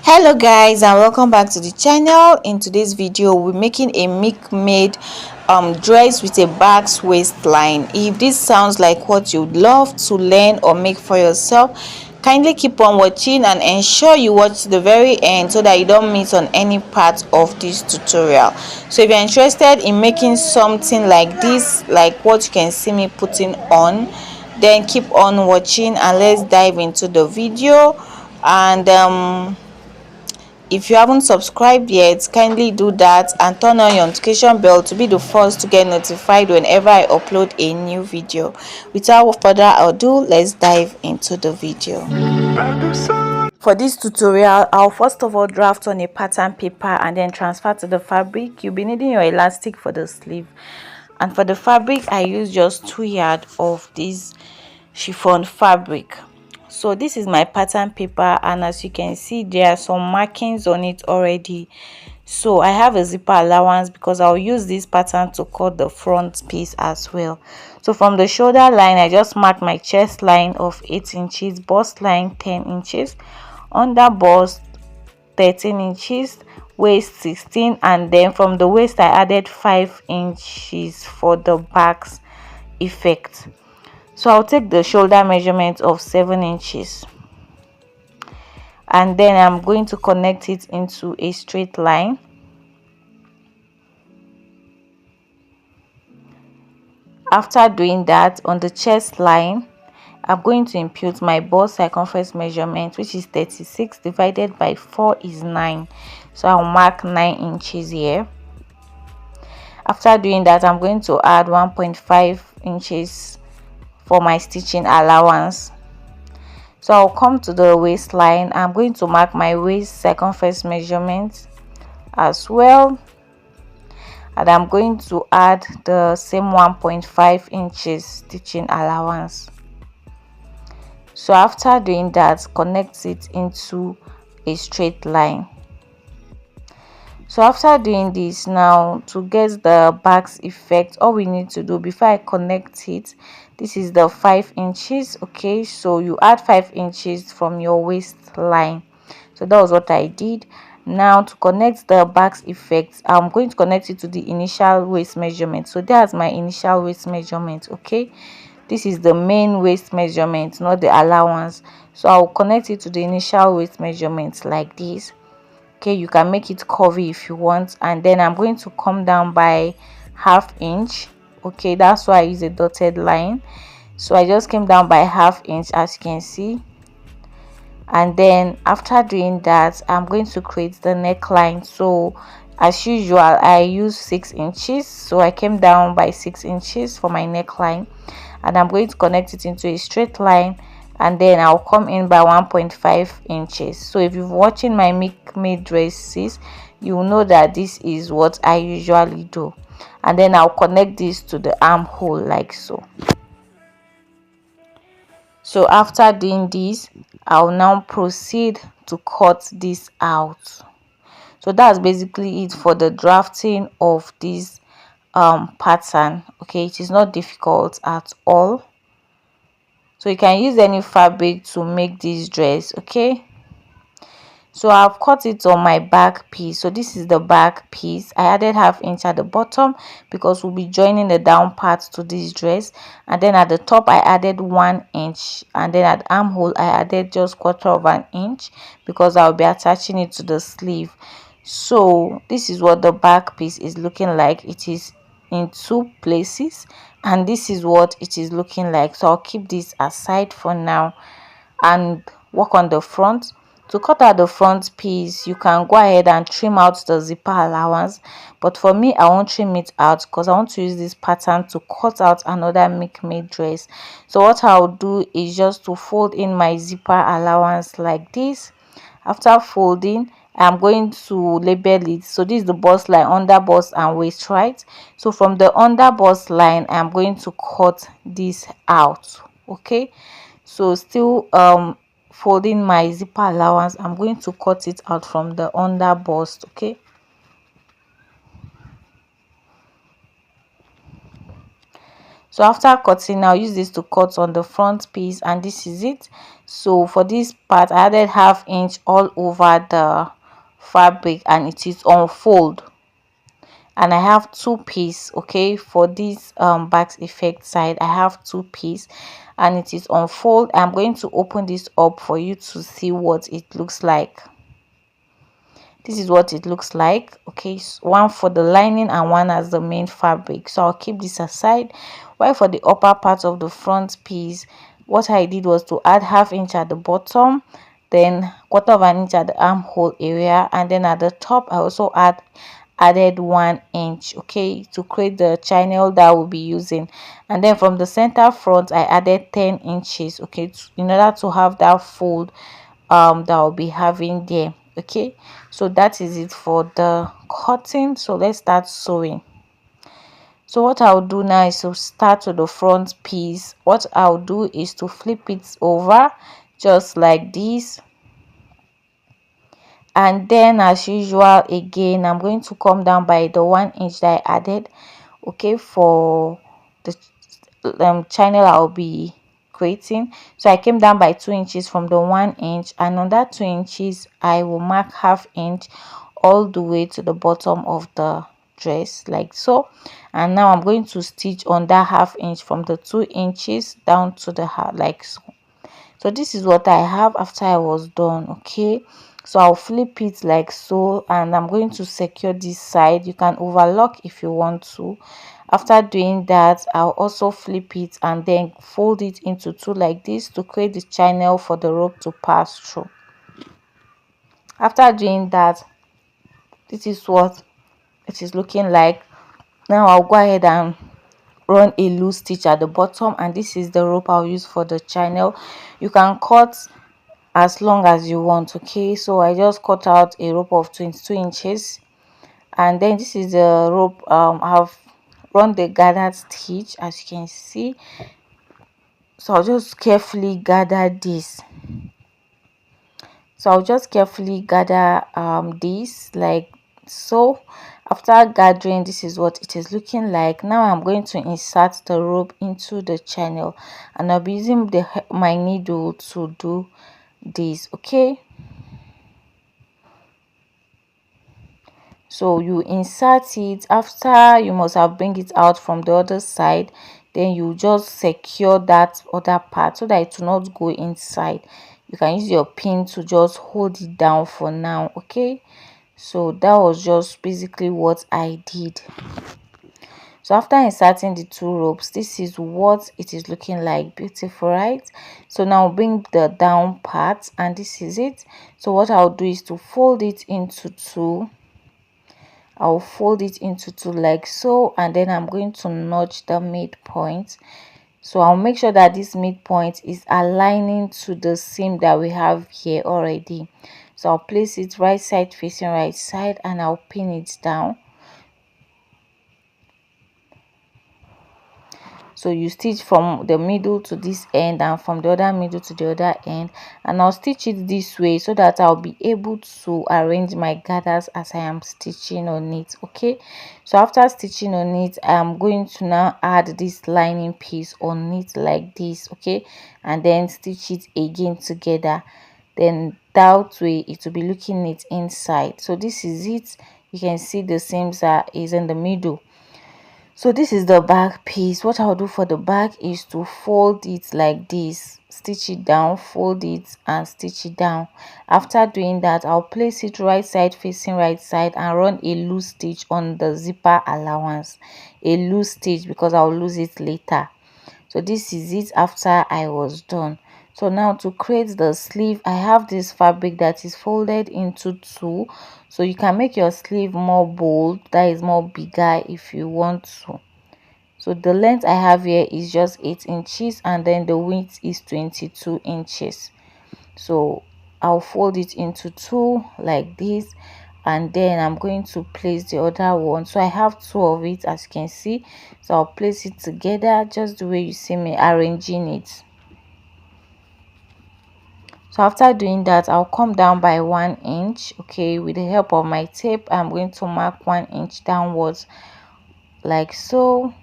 Hello guys, and welcome back to the channel. In today's video we're making a made dress with a Basque waistline. If this sounds like what you'd love to learn or make for yourself, kindly keep on watching and ensure you watch to the very end so that you don't miss on any part of this tutorial. So if you're interested in making something like this, like what you can see me putting on, then keep on watching and let's dive into the video. And if you haven't subscribed yet, kindly do that and turn on your notification bell to be the first to get notified whenever I upload a new video. Without further ado, let's dive into the video. For this tutorial, I'll first of all draft on a pattern paper and then transfer to the fabric. You'll be needing your elastic for the sleeve, and for the fabric I use just 2 yards of this chiffon fabric. So this is my pattern paper, and as you can see there are some markings on it already. So I have a zipper allowance because I'll use this pattern to cut the front piece as well. So from the shoulder line I just marked my chest line of 8 inches, bust line 10 inches, under bust 13 inches, waist 16, and then from the waist I added 5 inches for the back's effect. So I'll take the shoulder measurement of 7 inches and then I'm going to connect it into a straight line. After doing that, on the chest line I'm going to impute my bust circumference measurement, which is 36 divided by 4 is 9. So I'll mark 9 inches here. After doing that, I'm going to add 1.5 inches for my stitching allowance. So I'll come to the waistline. I'm going to mark my waist circumference measurement as well, and I'm going to add the same 1.5 inches stitching allowance. So after doing that, connect it into a straight line. So after doing this, now to get the back's effect, all we need to do before I connect it, this is the 5 inches. Okay, so you add 5 inches from your waistline. So that was what I did. Now to connect the back's effect, I'm going to connect it to the initial waist measurement. So that's my initial waist measurement. Okay, this is the main waist measurement, not the allowance. So I'll connect it to the initial waist measurement like this. Okay, you can make it curvy if you want, and then I'm going to come down by ½ inch. Okay, that's why I use a dotted line. So I just came down by ½ inch, as you can see, and then after doing that I'm going to create the neckline. So as usual I use 6 inches, so I came down by 6 inches for my neckline, and I'm going to connect it into a straight line, and then I'll come in by 1.5 inches. So if you're watching my made dresses, you will know that this is what I usually do, and then I'll connect this to the armhole like so. So after doing this, I'll now proceed to cut this out. So that's basically it for the drafting of this pattern. Okay, it is not difficult at all. So you can use any fabric to make this dress. Okay, so I've cut it on my back piece. So this is the back piece. I added ½ inch at the bottom because we'll be joining the down part to this dress, and then at the top I added 1 inch, and then at armhole I added just 1/4 inch because I'll be attaching it to the sleeve. So this is what the back piece is looking like. It is in 2 places, and this is what it is looking like. So I'll keep this aside for now and work on the front. To cut out the front piece, you can go ahead and trim out the zipper allowance, but for me I won't trim it out because I want to use this pattern to cut out another made dress. So what I'll do is just to fold in my zipper allowance like this. After folding, I'm going to label it. So this is the bust line, under bust and waist, right? So from the under bust line I'm going to cut this out. Okay, so still folding my zipper allowance, I'm going to cut it out from the under bust. Okay, So after cutting, I'll use this to cut on the front piece, and this is it. So for this part, I added ½ inch all over the fabric, and it is on fold, and I have two piece. Okay, for this back effect side, I have two piece, and it is on fold. I'm going to open this up for you to see what it looks like. This is what it looks like. Okay, so one for the lining and one as the main fabric, so I'll keep this aside. While for the upper part of the front piece, what I did was to add ½ inch at the bottom, then ¼ inch at the armhole area, and then at the top I also added 1 inch, okay, to create the channel that we'll be using. And then from the center front, I added 10 inches, okay, in order to have that fold that I'll be having there. Okay, so that is it for the cutting. So let's start sewing. So what I'll do now is to start with the front piece. What I'll do is to flip it over just like this, and then as usual again I'm going to come down by the 1 inch that I added, okay, for the channel I'll be creating. So I came down by 2 inches from the 1 inch, and on that 2 inches I will mark ½ inch all the way to the bottom of the dress like so. And now I'm going to stitch on that ½ inch from the 2 inches down to the heart like so. So this is what I have after I was done. Okay, so I'll flip it like so, and I'm going to secure this side. You can overlock if you want to. After doing that, I'll also flip it and then fold it into two like this to create the channel for the rope to pass through. After doing that, this is what it is looking like. Now I'll go ahead and run a loose stitch at the bottom, and this is the rope I'll use for the channel. You can cut as long as you want. Okay, so I just cut out a rope of 22 inches, and then this is the rope. I've run the gathered stitch as you can see. So I'll just carefully gather this. So I'll just carefully gather this like so. After gathering, this is what it is looking like. Now I'm going to insert the rope into the channel, and I'll be using my needle to do this. Okay, so you insert it. After, you must have bring it out from the other side, then you just secure that other part so that it will not go inside. You can use your pin to just hold it down for now. Okay, so that was just basically what I did. So after inserting the two ropes, this is what it is looking like. Beautiful, right? So now bring the down part, and this is it. So what I'll do is to fold it into two. I'll fold it into two like so, and then I'm going to notch the midpoint. So I'll make sure that this midpoint is aligning to the seam that we have here already. So I'll place it right side facing right side, and I'll pin it down. So you stitch from the middle to this end, and from the other middle to the other end, and I'll stitch it this way so that I'll be able to arrange my gathers as I am stitching on it. Okay, so after stitching on it, I'm going to now add this lining piece on it like this. Okay, and then stitch it again together. Then that way it will be looking neat inside. So this is it. You can see the seams is in the middle. So this is the back piece. What I'll do for the back is to fold it like this, stitch it down, fold it and stitch it down. After doing that, I'll place it right side facing right side and run a loose stitch on the zipper allowance, a loose stitch because I'll lose it later. So this is it after I was done. So now to create the sleeve, I have this fabric that is folded into two, so you can make your sleeve more bold, that is more bigger if you want to. So the length I have here is just 8 inches, and then the width is 22 inches. So I'll fold it into two like this, and then I'm going to place the other one. So I have two of it as you can see. So I'll place it together just the way you see me arranging it. So after doing that, I'll come down by 1 inch. Okay, with the help of my tape, I'm going to mark 1 inch downwards like so.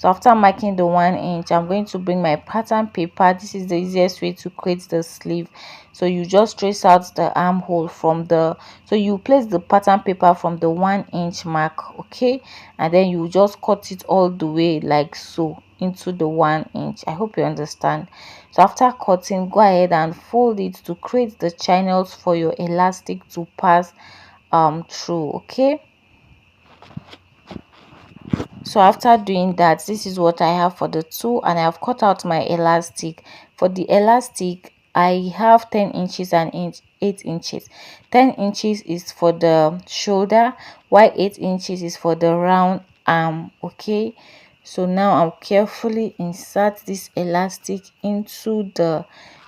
So after marking the 1 inch, I'm going to bring my pattern paper. This is the easiest way to create the sleeve. So you just trace out the armhole from the, so you place the pattern paper from the 1 inch mark, okay, and then you just cut it all the way like so into the 1 inch. I hope you understand. So after cutting, go ahead and fold it to create the channels for your elastic to pass through, okay. So after doing that, this is what I have for the two, and I have cut out my elastic. For the elastic, I have 10 inches and 8 inches. 10 inches is for the shoulder, while 8 inches is for the round arm, okay. So now I'll carefully insert this elastic into the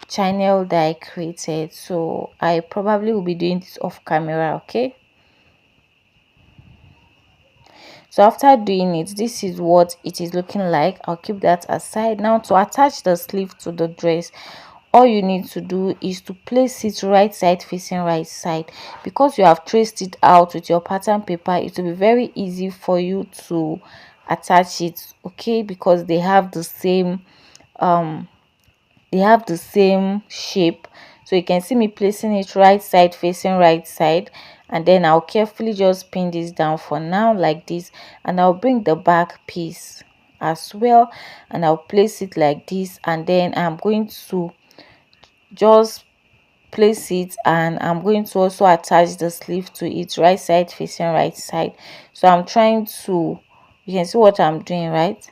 channel that I created. So I probably will be doing this off camera, okay. So after doing it, this is what it is looking like. I'll keep that aside. Now to attach the sleeve to the dress, all you need to do is to place it right side facing right side. Because you have traced it out with your pattern paper, it will be very easy for you to attach it, okay, because they have the same shape. So you can see me placing it right side facing right side, and then I'll carefully just pin this down for now like this, and I'll bring the back piece as well, and I'll place it like this, and then I'm going to just place it, and I'm going to also attach the sleeve to it right side facing right side. So I'm trying to, you can see what I'm doing, right?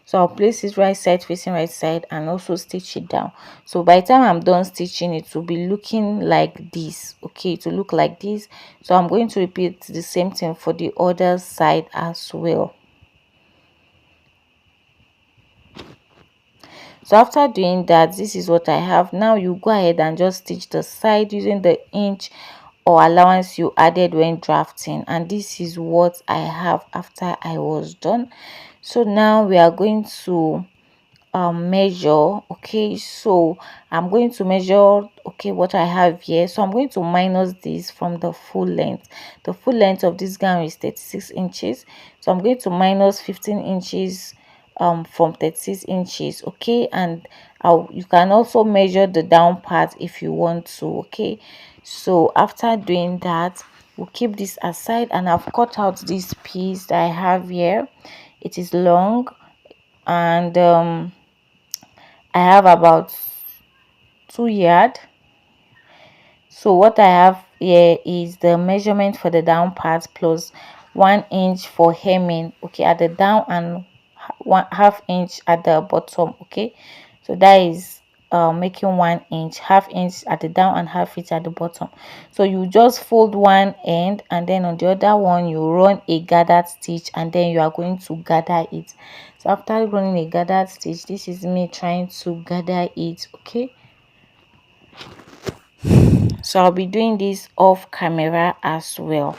So I'll place it right side facing right side and also stitch it down. So by the time I'm done stitching, it will be looking like this, okay, to look like this. So I'm going to repeat the same thing for the other side as well. So after doing that, this is what I have. Now you go ahead and just stitch the side using the inch or allowance you added when drafting, and this is what I have after I was done. So now we are going to measure, okay. So I'm going to measure, okay, what I have here. So I'm going to minus this from the full length. The full length of this gown is 36 inches, so I'm going to minus 15 inches from 36 inches, okay. And you can also measure the down part if you want to, okay. So after doing that, we'll keep this aside, and I've cut out this piece that I have here. It is long, and I have about 2 yards. So what I have here is the measurement for the down part plus 1 inch for hemming, okay, at the down, and 1/2 inch at the bottom, okay. So that is making 1 inch, 1/2 inch at the down and 1/2 inch at the bottom. So you just fold one end, and then on the other one you run a gathered stitch, and then you are going to gather it. So after running a gathered stitch, this is me trying to gather it, okay. So I'll be doing this off camera as well.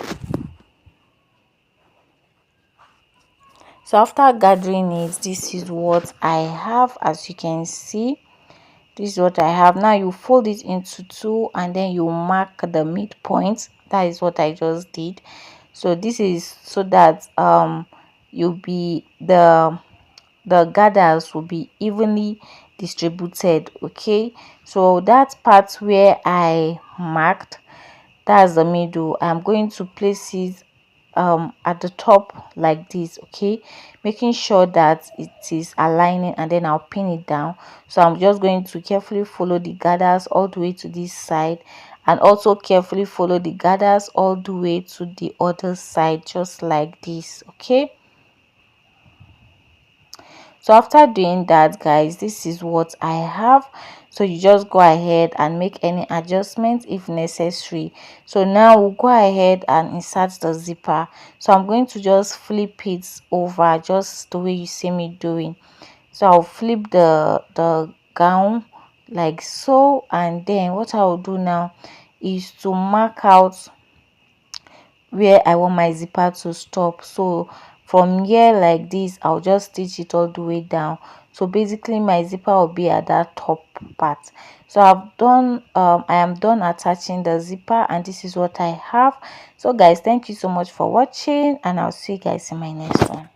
So after gathering it, this is what I have. As you can see, this is what I have. Now you fold it into two, and then you mark the midpoint. That is what I just did. So this is so that you'll be the gathers will be evenly distributed, okay. So that part where I marked, that's the middle, I'm going to place it at the top like this, okay, making sure that it is aligning, and then I'll pin it down. So I'm just going to carefully follow the gathers all the way to this side, and also carefully follow the gathers all the way to the other side, just like this, okay. So after doing that, guys, this is what I have. So you just go ahead and make any adjustments if necessary. So now we'll go ahead and insert the zipper. So I'm going to just flip it over just the way you see me doing. So I'll flip the gown like so, and then what I'll do now is to mark out where I want my zipper to stop. So from here like this, I'll just stitch it all the way down. So basically my zipper will be at that top part. So I've done I am done attaching the zipper, and this is what I have. So guys, thank you so much for watching, and I'll see you guys in my next one.